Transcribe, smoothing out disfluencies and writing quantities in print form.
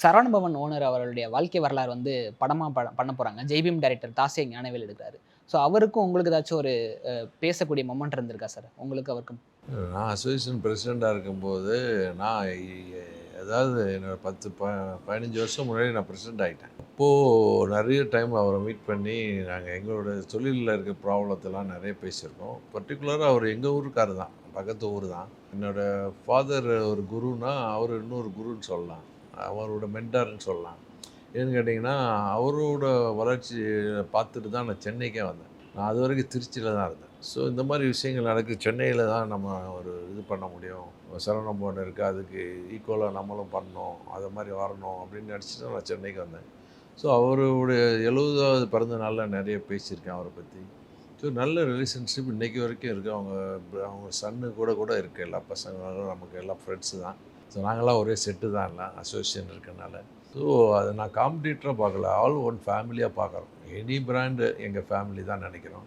Saravana Bhavan owner அவர்களுடைய வாழ்க்கை வரலாறு வந்து படமா பண்ண போறாங்க. ஜெய்பீம் டைரக்டர் தாசே ஞானவேல் எடுக்குறாரு. ஸோ அவருக்கும் உங்களுக்கு ஏதாச்சும் ஒரு பேசக்கூடிய மொமெண்ட் இருந்திருக்கா சார்? உங்களுக்கு அவருக்கும்? நான் அசோசியேஷன் பிரசிடெண்ட்டா இருக்கும்போது, நான் அதாவது என்னோட 10 15 வருஷம் முன்னாடி நான் பிரசிடெண்ட் ஆயிட்டேன். அப்போது நெறைய டைம் அவர மீட் பண்ணி, நாங்க எங்களோட தொழில்ல இருக்க ப்ராப்ளத்தெல்லாம் நெறைய பேசியிருக்கோம். பர்ட்டிகுலரா அவர் எங்க ஊருக்காரர் தான். பக்கத்து ஊர் தான். என்னோட ஃபாதர் ஒரு குருன்னா, அவரு இன்னொரு குருன்னு சொல்லலாம். அவரோட மென்டார்ன்னு சொல்லலாம். ஏன்னு கேட்டிங்கன்னா, அவரோட வளர்ச்சிய பார்த்துட்டு தான் நான் சென்னைக்கே வந்தேன். நான் அதுவரைக்கும் திருச்சியில தான் இருந்தேன். ஸோ இந்த மாரி விஷயங்கள் நடக்குது. சென்னையில தான் நம்ம ஒரு இது பண்ண முடியும். சரவண பவன் இருக்கு. அதுக்கு ஈக்குவலா நம்மளும் பண்ணணும். அது மாரி வரணும் அப்படின்னு நெனச்சுட்டு நான் சென்னைக்கு வந்தேன். ஸோ அவருடைய 70வது பிறந்த நாள்ல நெறைய பேசியிருக்கேன் அவர பத்தி. ஸோ நல்ல ரிலேஷன்ஷிப் இன்னைக்கு வரைக்கும் இருக்கு. அவங்க சன்னு கூட இருக்கு. எல்லா பசங்களும் நமக்கு எல்லாம் ஃப்ரெண்ட்ஸு தான். ஸோ நாங்கலாம் ஒரே செட்டு தான் எல்லாம் அசோசியேஷன் இருக்கனால. ஸோ அத நான் காம்படிட்டரா பார்க்கல. ஆல் ஒன் ஃபேமிலியா பார்க்குறோம். எனி பிராண்ட் எங்க ஃபேமிலி தான் நெனைக்கிறோம்.